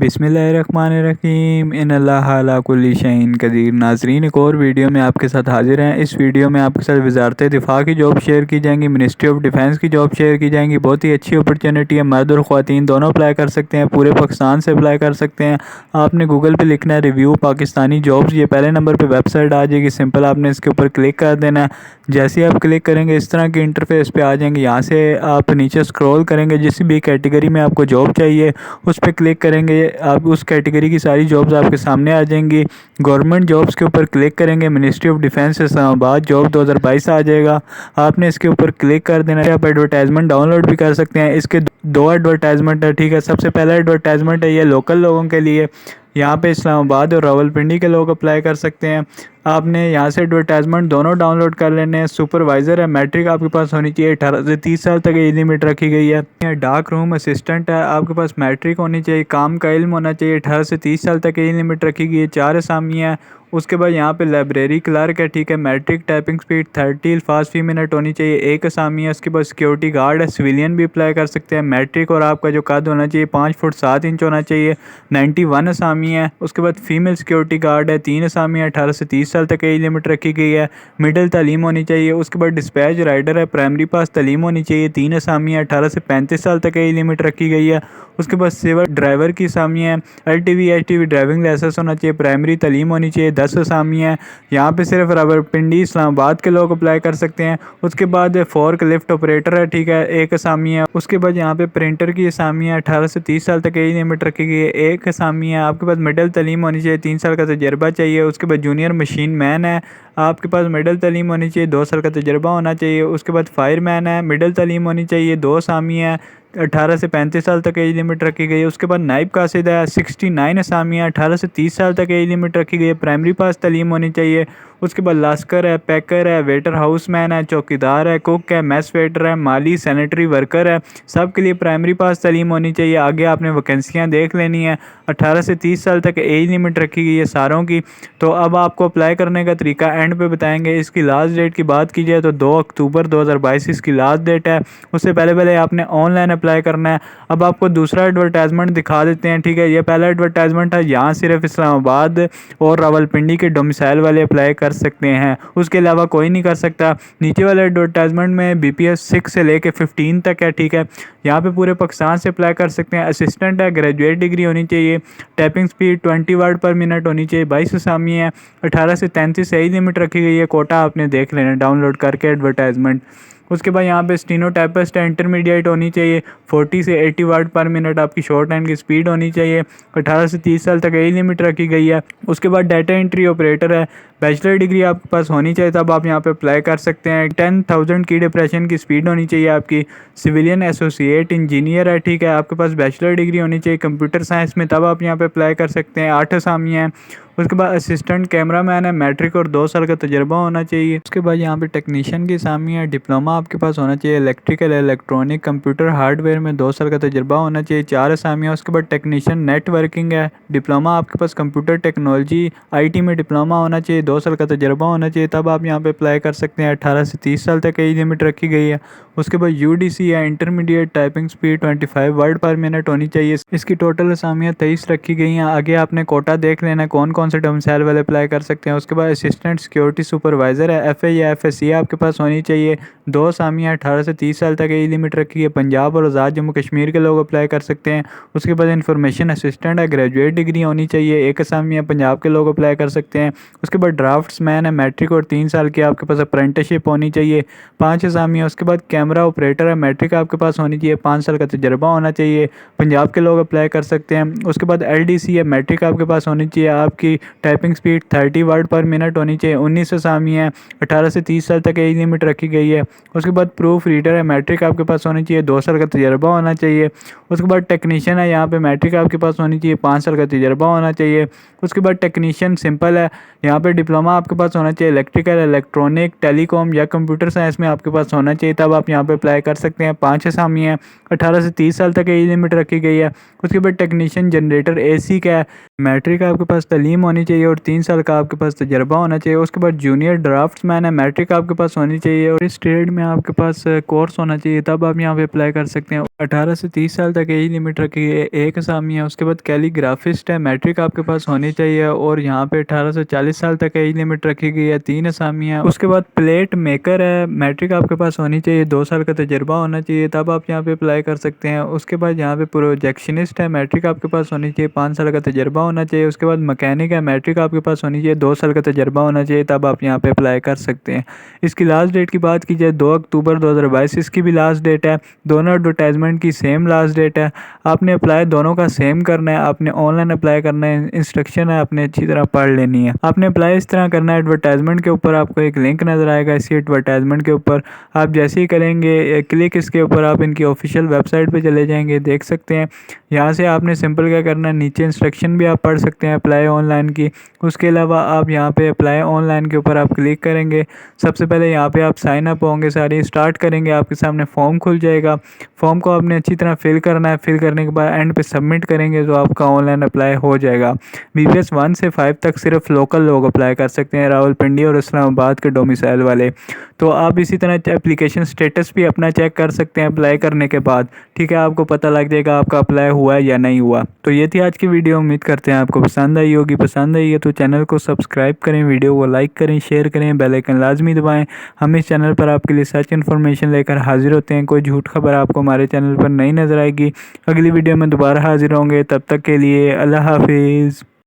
बिस्मिल्लाहिर्रहमानिर्रहीम इन्नल्लाह अला कुल्ली शैइन कदीर। नाजरीन, एक और वीडियो में आपके साथ हाजिर हैं। इस वीडियो में आपके साथ वजारत दिफा की जॉब शेयर की जाएंगी, मिनिस्ट्री ऑफ डिफेंस की जॉब शेयर की जाएंगी। बहुत ही अच्छी अपॉर्चुनिटी है, मर्द और ख़वातीन दोनों अप्लाई कर सकते हैं, पूरे पाकिस्तान से अप्लाई कर सकते हैं। आपने गूगल पर लिखना है रिव्यू पाकिस्तानी जॉब्स, ये पहले नंबर पर वेबसाइट आ जाएगी। सिंपल आपने इसके ऊपर क्लिक कर देना है। जैसे ही आप क्लिक करेंगे इस तरह के इंटरफेस पे आ जाएंगे। यहाँ से आप नीचे स्क्रॉल करेंगे, जिस भी कैटेगरी में आपको जॉब चाहिए उस पर क्लिक करेंगे, आप उस कैटेगरी की सारी जॉब्स आपके सामने आ जाएंगी। गवर्नमेंट जॉब्स के ऊपर क्लिक करेंगे, ministry of defence Islamabad job 2022 आ जाएगा। आपने इसके ऊपर क्लिक कर देना है। आप एडवर्टाइजमेंट डाउनलोड भी कर सकते हैं। इसके दो एडवर्टाइजमेंट है, ठीक है। सबसे पहला एडवर्टाइजमेंट है ये लोकल लोगों के लिए, यहाँ पे इस्लामाबाद और रावलपिंडी के लोग अप्लाई कर सकते हैं। आपने यहाँ से एडवर्टाइजमेंट दोनों डाउनलोड कर लेने हैं। सुपरवाइज़र है, मैट्रिक आपके पास होनी चाहिए, 18 से 30 साल तक एज लिमिट रखी गई है। डार्क रूम असिस्टेंट है, आपके पास मैट्रिक होनी चाहिए, काम का इल्म होना चाहिए, 18 से 30 साल तक एज लिमिट रखी गई है। 4 असामी है। उसके बाद यहाँ पे लाइब्रेरी क्लर्क है, ठीक है। मैट्रिक, टाइपिंग स्पीड 30 अल्फाज फी मिनट होनी चाहिए, एक असामी है। उसके बाद सिक्योरिटी गार्ड है, सिविलियन भी अप्लाई कर सकते हैं। मैट्रिक और आपका जो कद होना चाहिए 5 फुट 7 इंच होना चाहिए, 91 असामी है। उसके बाद फीमेल सिक्योरिटी गार्ड है, 3 असामी है, 18 से 30 साल तक एज लिमिट रखी गई है, मिडिल तालीम होनी चाहिए। उसके बाद डिस्पैच राइडर है, प्राइमरी पास तालीम होनी चाहिए, 3 असामी है, 18 से 35 साल तक एज लिमिट रखी गई है। उसके बाद सिविल ड्राइवर की असामी है, LTV HTV ड्राइविंग लाइसेंस होना चाहिए, प्राइमरी तालीम होनी चाहिए, 10 असामी है। यहाँ पे सिर्फ रावलपिंडी इस्लामाबाद के लोग अप्लाई कर सकते हैं। उसके बाद फोर्क लिफ्ट ऑपरेटर है, ठीक है, 1 असामी है। उसके बाद यहाँ पे प्रिंटर की असामी है, 18 से 30 साल तक एज लिमिट रखी गई है, 1 असामी है। आपके पास मिडिल तालीम होनी चाहिए, 3 साल का तजर्बा चाहिए। उसके बाद जूनियर मशीन मैन है, आपके पास मिडिल तालीम होनी चाहिए, 2 साल का तजर्बा होना चाहिए। उसके बाद फायरमैन है, मिडिल तालीम होनी चाहिए, 2 असामी है, 18 से 35 साल तक एज लिमिट रखी गई है। उसके बाद नाइब कासिद है, 69 असामी है, 18 से 30 साल तक एज लिमिट रखी गई है, प्राइमरी पास तालीम होनी चाहिए। उसके बाद लास्कर है, पैकर है, वेटर हाउस मैन है, चौकीदार है, कुक है, मैस वेटर है, माली सैनिटरी वर्कर है, सब के लिए प्राइमरी पास तालीम होनी चाहिए। आगे आपने वैकेंसियाँ देख लेनी है। 18 से 30 साल तक एज लिमिट रखी गई है सारों की। तो अब आपको अप्लाई करने का तरीका एंड पे बताएंगे। इसकी लास्ट डेट की बात की जाए तो 2 अक्टूबर 2022 इसकी लास्ट डेट है। उससे पहले पहले आपने ऑनलाइन अप्लाई करना है। अब आपको दूसरा एडवर्टाइजमेंट दिखा देते हैं, ठीक है। ये पहला एडवर्टाइजमेंट है, यहाँ सिर्फ इस्लामाबाद और रावलपिंडी के डोमिसाइल वाले अप्लाई कर सकते हैं, उसके अलावा कोई नहीं कर सकता। नीचे वाले एडवर्टाइजमेंट में BPS 6 से लेके 15 तक है, ठीक है। यहाँ पे पूरे पाकिस्तान से अप्लाई कर सकते हैं। असिस्टेंट है, ग्रेजुएट डिग्री होनी चाहिए, टाइपिंग स्पीड 20 वर्ड पर मिनट होनी चाहिए, 22 असामी है, 18 से 33 एज लिमिट रखी गई है। कोटा आपने देख लेना डाउनलोड करके एडवर्टाइजमेंट। उसके बाद यहाँ पे स्टीनोटाइपिस्ट है, इंटरमीडिएट होनी चाहिए, 40 से 80 वर्ड पर मिनट आपकी शॉर्ट हैंड की स्पीड होनी चाहिए, 18 से 30 साल तक एज लिमिट रखी गई है। उसके बाद डाटा एंट्री ऑपरेटर है, बैचलर डिग्री आपके पास होनी चाहिए, तब आप यहाँ पे अप्लाई कर सकते हैं। 10,000 की डिप्रेशन की स्पीड होनी चाहिए आपकी। सिविलियन एसोसिएट इंजीनियर है, ठीक है, आपके पास बैचलर डिग्री होनी चाहिए कंप्यूटर साइंस में, तब आप यहाँ पे अप्लाई कर सकते हैं। 8 असामी हैं। उसके बाद असिस्टेंट कैमरा मैन है, मैट्रिक और 2 साल का तजर्बा होना चाहिए। उसके बाद यहाँ पे टेक्नीशियन की असामी है, डिप्लोमा आपके पास होना चाहिए, इलेक्ट्रिकल इलेक्ट्रॉनिक कंप्यूटर हार्डवेयर में 2 साल का तजर्बा होना चाहिए, 4 असामी है। उसके बाद टेक्नीशियन नेटवर्किंग है, डिप्लोमा आपके पास कंप्यूटर टेक्नोलॉजी IT में डिप्लोमा होना चाहिए, 2 साल का तजर्बा होना चाहिए, तब आप यहाँ पे अप्लाई कर सकते हैं। 18 से 30 साल तक एज लिमिट रखी गई है। उसके बाद UDC है, इंटरमीडिएट टाइपिंग स्पीड 25 वर्ड पर मिनट होनी चाहिए। इसकी टोटल असामियाँ 23 रखी गई हैं। आगे आपने कोटा देख लेना कौन कौन से डोमिसाइल वाले अप्लाई कर सकते हैं। उसके बाद असिस्टेंट सिक्योरिटी सुपरवाइज़र है, FA या FSC आपके पास होनी चाहिए, 2 असामियाँ, 18 से 30 साल तक एज लिमिट रखी है। पंजाब और आज़ाद जम्मू कश्मीर के लोग अप्लाई कर सकते हैं। उसके बाद इंफॉर्मेशन असिस्टेंट है, ग्रेजुएट डिग्री होनी चाहिए, 1 असामियाँ, पंजाब के लोग अप्लाई कर सकते हैं। उसके बाद ड्राफ्ट्समैन है, मैट्रिक और 3 साल की आपके पास अप्रेंटिसशिप होनी चाहिए, 5 असामियाँ। उसके बाद कैमरा ऑपरेटर है, मैट्रिक आपके पास होनी चाहिए, 5 साल का तजर्बा होना चाहिए, पंजाब के लोग अप्लाई कर सकते हैं। उसके बाद LDC है, मैट्रिक आपके पास होनी चाहिए, आपकी टाइपिंग स्पीड 30 वर्ड पर मिनट होनी चाहिए, 19 असामी है, 18 से 30 साल तक एज लिमिट रखी गई है। उसके बाद प्रूफ रीडर है, मैट्रिक आपके पास होनी चाहिए, 2 साल का तजर्बा होना चाहिए। उसके बाद टेक्नीशियन है, यहाँ पे मैट्रिक आपके पास होनी चाहिए, 5 साल का तजर्बा होना चाहिए। उसके बाद टेक्नीशियन सिंपल है, यहाँ पे डिप्लोमा आपके पास होना चाहिए, इलेक्ट्रिकल इलेक्ट्रॉनिक टेलीकॉम या कंप्यूटर साइंस में आपके पास होना चाहिए, तब आप यहाँ पे अप्लाई कर सकते हैं। 5 असामी है, 18 से 30 साल तक एज लिमिट रखी गई है। उसके बाद टेक्नीशियन जनरेटर AC का है, मैट्रिक आपके पास तालीम होनी चाहिए और 3 साल का आपके पास तजर्बा होना चाहिए। उसके बाद जूनियर ड्राफ्ट्समैन है, मैट्रिक आपके पास होनी चाहिए और ट्रेड में आपके पास कोर्स होना चाहिए, तब आप यहाँ पे अप्लाई कर सकते हैं। 18 से 30 साल तक एज लिमिट रखी है, एक असामी है। उसके बाद कैलीग्राफिस्ट है, मैट्रिक आपके पास होनी चाहिए और यहाँ पे 18 से 40 साल तक एज लिमिट रखी गई है, 3 असामी है। उसके बाद प्लेट मेकर है, मैट्रिक आपके पास होनी चाहिए, 2 साल का तजर्बा होना चाहिए, तब आप यहाँ पे अप्लाई कर सकते हैं। उसके बाद यहाँ पे प्रोजेक्शनिस्ट है, मैट्रिक आपके पास होनी चाहिए, 5 साल का तजर्बा होना चाहिए। उसके बाद मैकेनिक है, मैट्रिक आपके पास होनी चाहिए, 2 साल का तजर्बा होना चाहिए, तब आप यहाँ पे अप्लाई कर सकते हैं। इसकी लास्ट डेट की बात की जाए 2 अक्टूबर 2022 इसकी भी लास्ट डेट है। दोनों एडवर्टाइजमेंट की सेम लास्ट डेट है। आपने अप्लाई दोनों का सेम करना है, आपने ऑनलाइन अप्लाई करना है, इंस्ट्रक्शन है आपने अच्छी तरह पढ़ लेनी है। आपने अप्लाई इस तरह करना है, एडवर्टाइजमेंट के ऊपर आपको एक लिंक नज़र आएगा, इसी एडवर्टाइजमेंट के ऊपर आप जैसे ही करेंगे क्लिक, इसके ऊपर आप इनकी ऑफिशियल वेबसाइट पे चले जाएंगे, देख सकते हैं। यहाँ से आपने सिंपल क्या करना है, नीचे इंस्ट्रक्शन भी आप पढ़ सकते हैं अप्लाई ऑनलाइन की। उसके अलावा आप यहाँ पे अप्लाई ऑनलाइन के ऊपर आप क्लिक करेंगे, सबसे पहले यहाँ पे आप साइन अप होंगे, सारी स्टार्ट करेंगे, आपके सामने फॉर्म खुल जाएगा। फॉर्म को आपने अच्छी तरह फिल करना है, फिल करने के बाद एंड पे सबमिट करेंगे तो आपका ऑनलाइन अप्लाई हो जाएगा। BPS 1 से 5 तक सिर्फ लोकल लोग अप्लाई कर सकते हैं, रावलपिंडी और इस्लामाबाद के डोमिसाइल वाले। तो आप इसी तरह एप्लीकेशन स्टेटस भी अपना चेक कर सकते हैं अप्लाई करने के बाद, ठीक है, आपको पता लग जाएगा आपका अप्लाई हुआ है या नहीं हुआ। तो ये थी आज की वीडियो, उम्मीद करते हैं आपको पसंद आई होगी। पसंद आई है तो चैनल को सब्सक्राइब करें, वीडियो को लाइक करें, शेयर करें, बेल आइकन लाजमी दबाएं। हम इस चैनल पर आपके लिए सच इन्फॉर्मेशन लेकर हाजिर होते हैं, कोई झूठ खबर आपको हमारे चैनल पर नहीं नजर आएगी। अगली वीडियो में दोबारा हाजिर होंगे, तब तक के लिए अल्लाह हाफिज़।